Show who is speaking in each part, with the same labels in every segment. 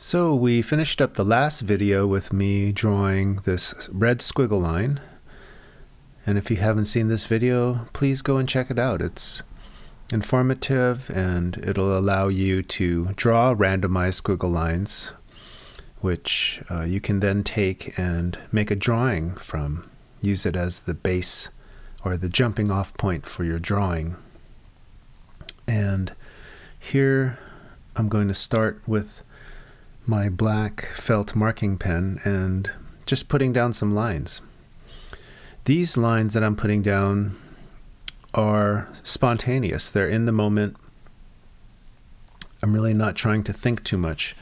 Speaker 1: So we finished up the last video with me drawing this red squiggle line. And if you haven't seen this video, please go and check it out. It's informative and it'll allow you to draw randomized squiggle lines, which you can then take and make a drawing from. Use it as the base or the jumping off point for your drawing. And here I'm going to start with my black felt marking pen and just putting down some lines. These lines that I'm putting down are spontaneous. They're in the moment. I'm really not trying to think too much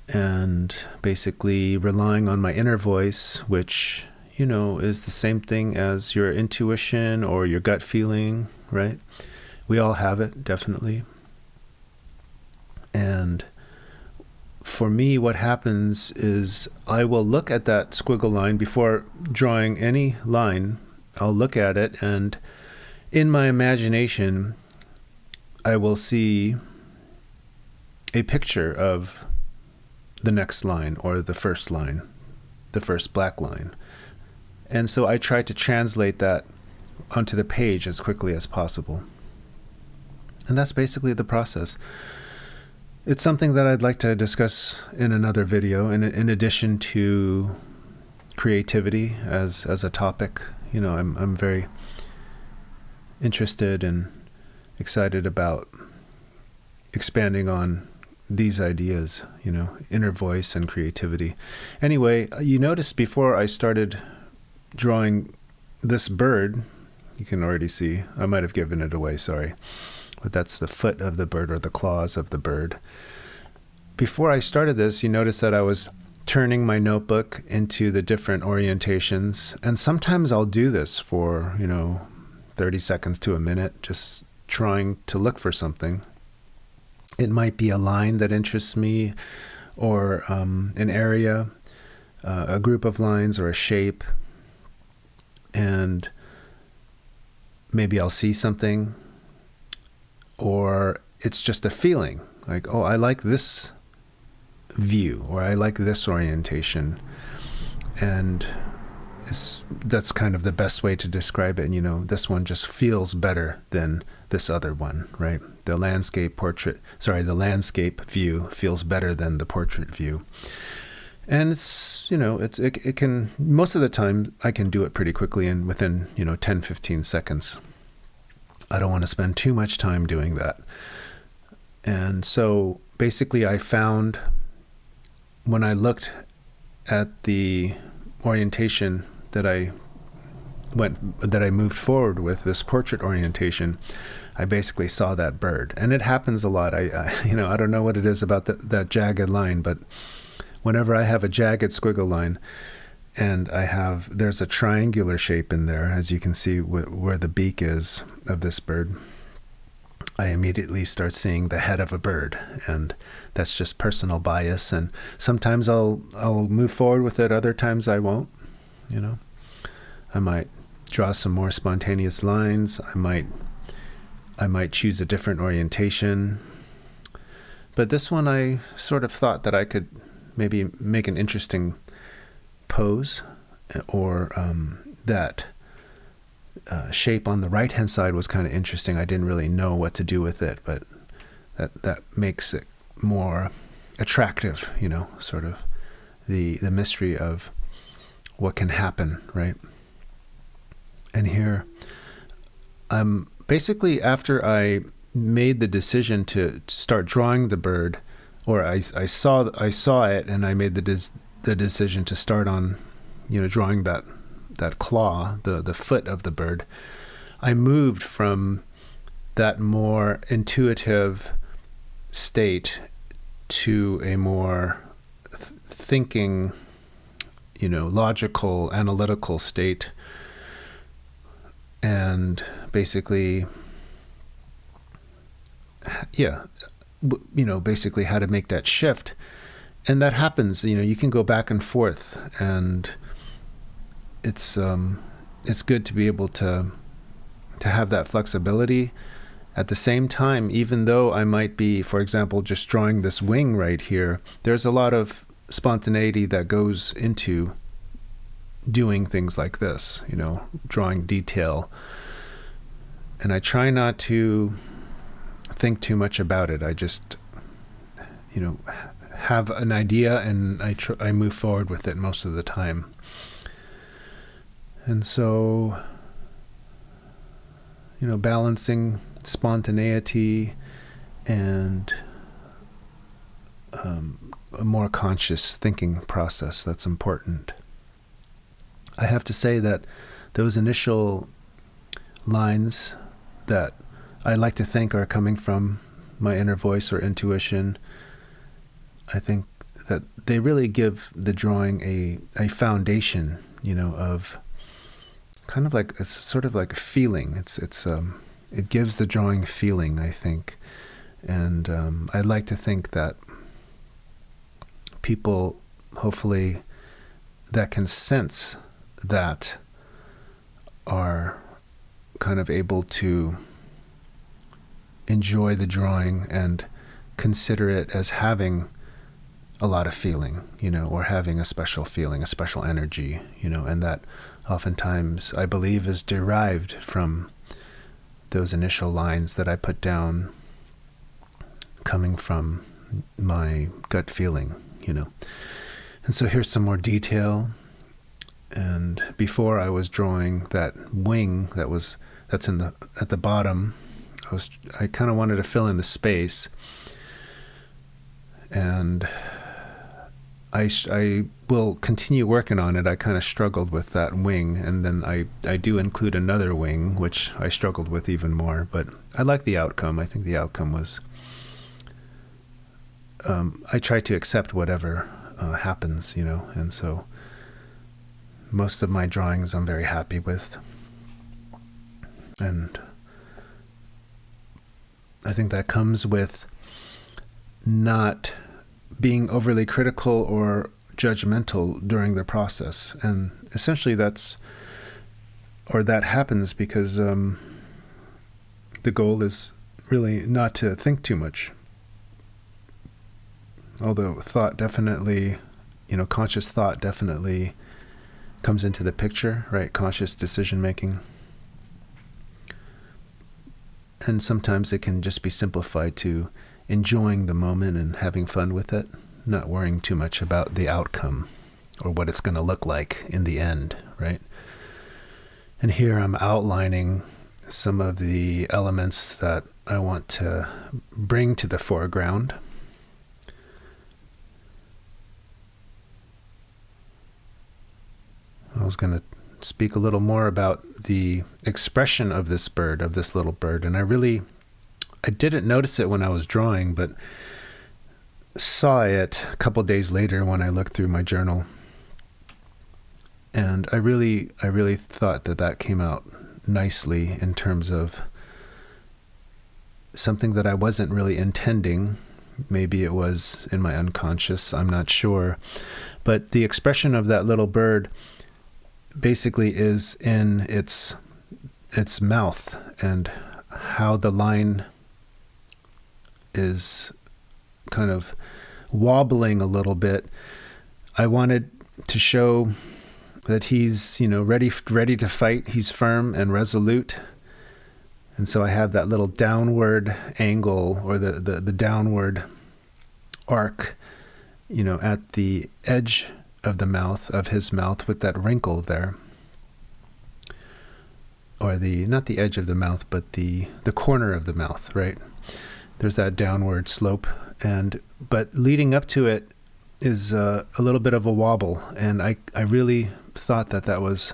Speaker 1: and basically relying on my inner voice, which, you know, is the same thing as your intuition or your gut feeling, right? We all have it, definitely. And for me, what happens is I will look at that squiggle line before drawing any line. I'll look at it, and in my imagination, I will see a picture of the next line or the first line, the first black line. And so I try to translate that onto the page as quickly as possible. And that's basically the process. It's something that I'd like to discuss in another video, in addition to creativity as a topic. You know, I'm very interested and excited about expanding on these ideas, you know, inner voice and creativity. Anyway, you noticed before I started drawing this bird, you can already see, I might have given it away, sorry. But that's the foot of the bird or the claws of the bird. Before I started this, you notice that I was turning my notebook into the different orientations. And sometimes I'll do this for, 30 seconds to a minute, just trying to look for something. It might be a line that interests me, or an area, a group of lines, or a shape. And maybe I'll see something. Or it's just a feeling like, oh, I like this view, or I like this orientation. And that's kind of the best way to describe it. And, this one just feels better than this other one, right? The landscape view feels better than the portrait view. And it's, it can, most of the time I can do it pretty quickly and within, 10, 15 seconds. I don't want to spend too much time doing that. And so basically I found, when I looked at the orientation that I moved forward with, this portrait orientation, I basically saw that bird. And it happens a lot. I don't know what it is about that jagged line, but whenever I have a jagged squiggle line, and there's a triangular shape in there, as you can see where the beak is of this bird, I immediately start seeing the head of a bird. And that's just personal bias. And sometimes I'll move forward with it. Other times I won't, I might draw some more spontaneous lines. I might choose a different orientation. But this one, I sort of thought that I could maybe make an interesting pose, or that shape on the right hand side was kind of interesting. I didn't really know what to do with it, but that makes it more attractive, sort of the mystery of what can happen, right? And here basically, after I made the decision to start drawing the bird, or I saw it and I made the decision to start on, drawing that claw, the foot of the bird, I moved from that more intuitive state to a more thinking, logical, analytical state. And basically, basically how to make that shift. And that happens, you can go back and forth, and it's good to be able to have that flexibility At the same time, even though I might be, for example, just drawing this wing right here, there's a lot of spontaneity that goes into doing things like this, drawing detail. And I try not to think too much about it. I just, have an idea and I move forward with it most of the time. And so, balancing spontaneity and a more conscious thinking process, that's important. I have to say that those initial lines that I like to think are coming from my inner voice or intuition, I think that they really give the drawing a foundation, of kind of like it's sort of like a feeling. It gives the drawing feeling, I think, and I'd like to think that people, hopefully, that can sense that are kind of able to enjoy the drawing and consider it as having a lot of feeling, or having a special feeling, a special energy, and that oftentimes I believe is derived from those initial lines that I put down coming from my gut feeling, And so here's some more detail. And before I was drawing that wing that's at the bottom, I kind of wanted to fill in the space, and I will continue working on it. I kind of struggled with that wing, and then I do include another wing, which I struggled with even more, but I like the outcome. I think the outcome was, I try to accept whatever happens, and so most of my drawings I'm very happy with. And I think that comes with not being overly critical or judgmental during the process. And essentially that happens because the goal is really not to think too much. Although thought definitely, conscious thought definitely comes into the picture, right? Conscious decision making. And sometimes it can just be simplified to enjoying the moment and having fun with it, not worrying too much about the outcome or what it's going to look like in the end, right? And here I'm outlining some of the elements that I want to bring to the foreground. I was going to speak a little more about the expression of this bird, of this little bird. And I didn't notice it when I was drawing, but saw it a couple days later when I looked through my journal. And I really thought that came out nicely in terms of something that I wasn't really intending. Maybe it was in my unconscious, I'm not sure. But the expression of that little bird basically is in its mouth, and how the line is kind of wobbling a little bit. I wanted to show that he's, ready to fight. He's firm and resolute. And so I have that little downward angle, or the downward arc, at the edge of the mouth, of his mouth, with that wrinkle there. Or not the edge of the mouth, but the corner of the mouth, right? There's that downward slope. But leading up to it is a little bit of a wobble. And I really thought that was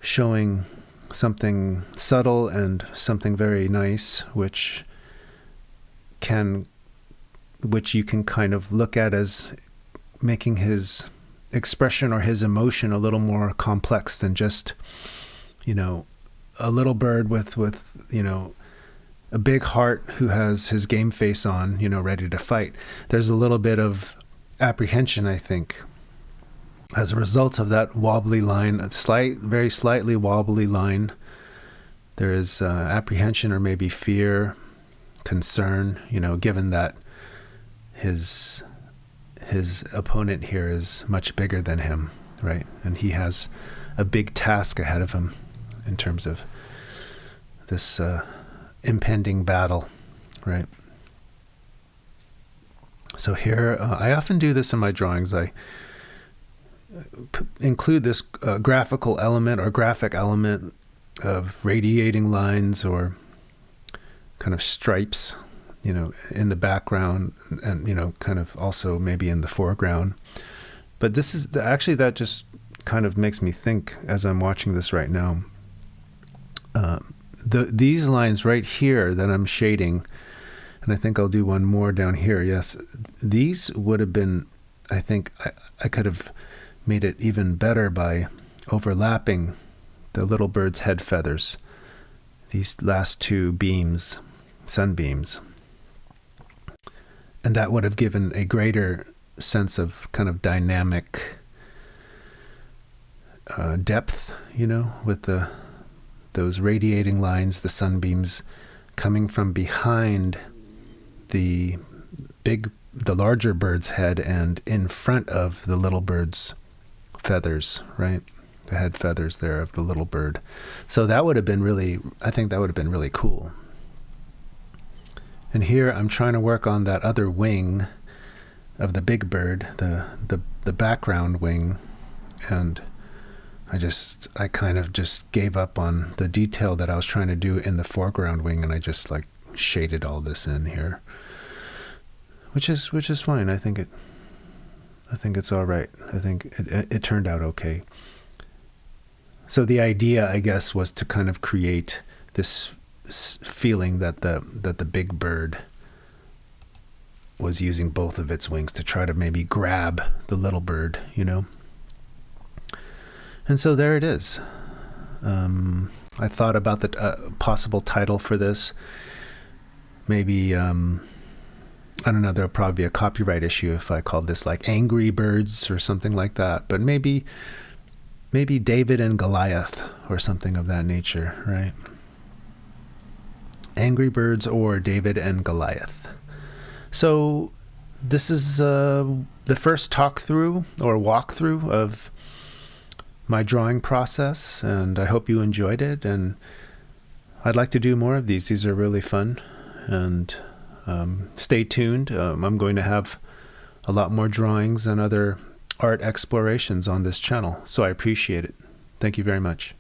Speaker 1: showing something subtle and something very nice, which you can kind of look at as making his expression or his emotion a little more complex than just, a little bird with a big heart who has his game face on, ready to fight. There's a little bit of apprehension, I think, as a result of that wobbly line, very slightly wobbly line there is apprehension or maybe fear, concern, given that his opponent here is much bigger than him, right? And he has a big task ahead of him in terms of this impending battle, right? So here, I often do this in my drawings. I include this graphical element or graphic element of radiating lines or kind of stripes, in the background and, kind of also maybe in the foreground. But this is actually, that just kind of makes me think as I'm watching this right now. These lines right here that I'm shading, and I think I'll do one more down here. Yes, these would have been, I think I could have made it even better by overlapping the little bird's head feathers, these last two beams, sunbeams. And that would have given a greater sense of kind of dynamic depth, with those radiating lines, the sunbeams coming from behind the larger bird's head and in front of the little bird's feathers, right? The head feathers there of the little bird. So that would have been I think that would have been really cool. And here I'm trying to work on that other wing of the big bird, the background wing, and I kind of just gave up on the detail that I was trying to do in the foreground wing, and I just shaded all this in here, which is fine. I think it's all right. I think it turned out okay. So the idea, I guess, was to kind of create this feeling that the big bird was using both of its wings to try to maybe grab the little bird, And so there it is. I thought about the possible title for this. Maybe, I don't know, there'll probably be a copyright issue if I called this Angry Birds or something like that. But maybe David and Goliath or something of that nature, right? Angry Birds or David and Goliath. So this is the first talk-through or walkthrough of my drawing process, and I hope you enjoyed it. And I'd like to do more of these. These are really fun. And stay tuned. I'm going to have a lot more drawings and other art explorations on this channel, so I appreciate it. Thank you very much.